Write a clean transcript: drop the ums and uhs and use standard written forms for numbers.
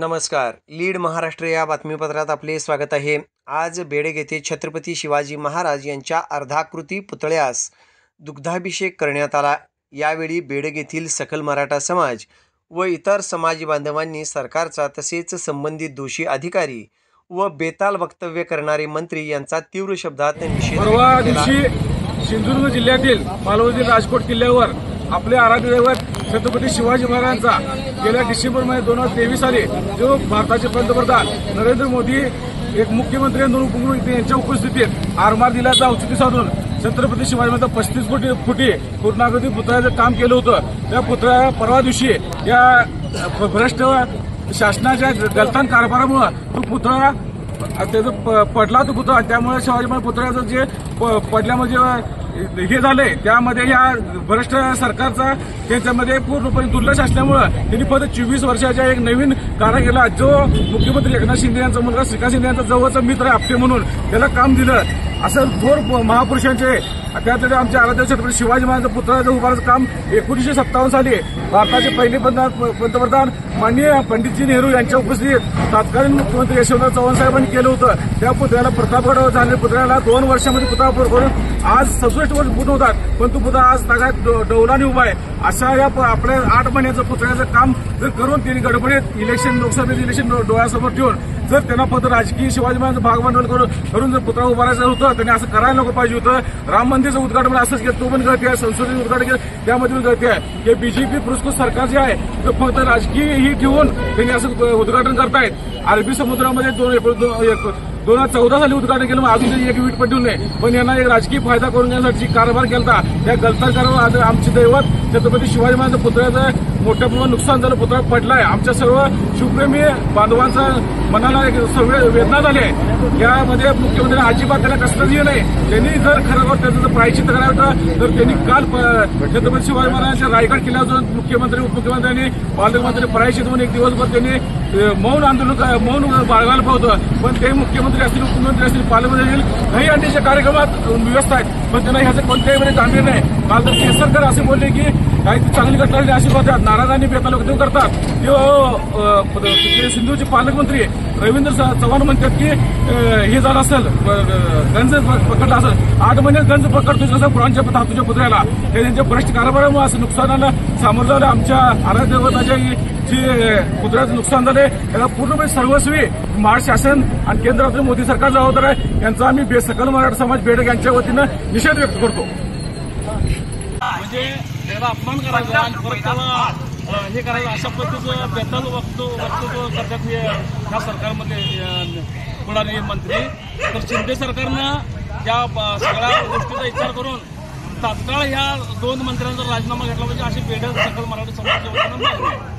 नमस्कार. लीड महाराष्ट्र या बातमीपत्रात आपले स्वागत आहे. आज बेडग येथे छत्रपती शिवाजी महाराज यांच्या अर्धाकृती पुतळ्यास दुग्धाभिषेक करण्यात आला. यावेळी बेडग येथील सकल मराठा समाज व इतर समाज बांधवांनी सरकारचा तसेच संबंधित दोषी अधिकारी व बेताल वक्तव्य करणारे मंत्री यांचा तीव्र शब्दात निषेध केला. सिंधुदुर्ग जिल्ह्यातील पालवडी राजकोट किल्ल्यावर आपले आराध्य दैवत छत्रपती शिवाजी महाराजांचा गेल्या डिसेंबर महिन्यात 2023 साली जो भारताचे पंतप्रधान नरेंद्र मोदी एक मुख्यमंत्री आणि 2 उपमुख्यमंत्री यांच्या उपस्थितीत आरमार दिल्याचा औचित्य साधून छत्रपती शिवाजी महाराजांचा 35 फुटी पूर्णाकृती पुतळ्याचं काम केलं होतं. त्या पुतळ्या परवा दिवशी या भ्रष्ट शासनाच्या गलथान कारभारामुळे तो पुतळा त्याचा पडला तो पुतळा, त्यामुळे शिवाजी महाराज पुतळ्याचं जे पडल्यामध्ये हे झालंय त्यामध्ये या भ्रष्ट सरकारचा त्यांच्यामध्ये पूर्णपणे दुर्लक्ष असल्यामुळे त्यांनी फक्त 24 वर्षाच्या एक नवीन कारा केला. जो मुख्यमंत्री एकनाथ शिंदे यांचा मुलगा श्रीकांत शिंदे यांचा जवळचा मित्र आहे आपटे म्हणून त्याला काम दिलं. असं थोर महापुरुषांचे त्यातले आमच्या आराध्य छत्रपती शिवाजी महाराजांच्या पुतळ्याचं उभाराचं काम 1957 साली भारताचे पहिले पंतप्रधान माननीय पंडितजी नेहरू यांच्या उपस्थितीत तत्कालीन मुख्यमंत्री यशवंतराव चव्हाण साहेबांनी केलं होतं. त्या पुतळ्याला प्रतापगड झालेल्या पुतळ्याला 2 वर्षामध्ये पुतळा करून आज 67 वर्ष पूर्ण होतात, पण तो पुतळा आज सगळ्यात डौलाने उभा आहे. अशा या आपल्या 8 महिन्याचं पुतळ्याचं काम जर करून त्यांनी गडबडीत लोकसभेचं इलेक्शन डोळ्यासमोर ठेवून जर त्यांना फक्त राजकीय शिवाजी महाराज भागभांडवल करून जर पुतळा उभारायचं होतं त्यांनी असं करायला नको पाहिजे होतं. राम मंदिरचं उद्घाटन असंच केलं, तो पण गळती आहे. संसदेचं उद्घाटन केलं, त्यामध्ये पण गळती आहे. हे बीजेपी पुरस्कृत सरकार जे आहे ते फक्त राजकीय ही ठेवून त्यांनी असं उद्घाटन करतायत. अरबी समुद्रामध्ये 2014 साली उद्घाटन केलं, मग अजून एक वीट पडून नाही, पण यांना एक राजकीय फायदा करून घेण्यासाठी कारभार केला. त्या गलथान कारभार आज आमचे दैवत छत्रपती शिवाजी महाराज पुतळ्याचं मोठ्या प्रमाणात नुकसान झालं. पुतळा पडलाय. आमच्या सर्व शिवप्रेमी बांधवांचा मनाला एक वेदना झाली आहे. यामध्ये मुख्यमंत्र्यांनी अजिबात त्याला कसलंच हे नाही. त्यांनी जर खरोखर त्याचं प्रायश्चित्त करायचं होतं तर त्यांनी काल छत्रपती शिवाजी महाराजांच्या रायगड किल्ल्यावर जाऊन मुख्यमंत्री उपमुख्यमंत्र्यांनी पालकमंत्री प्रायश्चित्त म्हणून एक दिवसभर त्यांनी मौन आंदोलन मौन बाळगायला पाहतं. पण ते मुख्यमंत्री असतील, उपमुख्यमंत्री असतील, पालकमंत्री असतील, काही आणण्याच्या कार्यक्रमात व्यस्त आहेत, पण त्यांना ह्याचं कोणत्याही वेळेस गांभीर्य नाही. काल तर केसरकर असे बोलले की काही चांगली घटना झाली अशी होत्यात, नाराजांनी बेताल वक्तव्य करतात. सिंधूचे पालकमंत्री रवींद्र चव्हाण म्हणतात की हे झालं असेल, गंज पकडला असेल. 8 महिन्यात गंज पकडतो कसं पुरांच्या धातूच्या पुतळ्याला, हे त्यांच्या भ्रष्ट कारभारामुळे असं नुकसानाला सामोरं झालं. आमच्या आराध्य दैवताच्या जे पुतळ्याचं नुकसान झाले त्याला पूर्णपणे सर्वस्वी महाराष्ट्र शासन आणि केंद्रातील मोदी सरकार जबाबदार आहे. यांचा आम्ही सकल मराठा समाज बेडग यांच्या वतीनं निषेध व्यक्त करतो. म्हणजे त्याला अपमान करायचा आणि परत त्याला हे करायचं अशा पद्धतीचं बेताल वक्तव्य करतात ह्या सरकारमध्ये पुढारी मंत्री. तर शिंदे सरकारनं या सगळ्या गोष्टीचा विचार करून तात्काळ ह्या 2 मंत्र्यांचा राजीनामा घेतला पाहिजे अशी बेडग सकल मराठा समाजाच्या वतीनं मागणी आहे.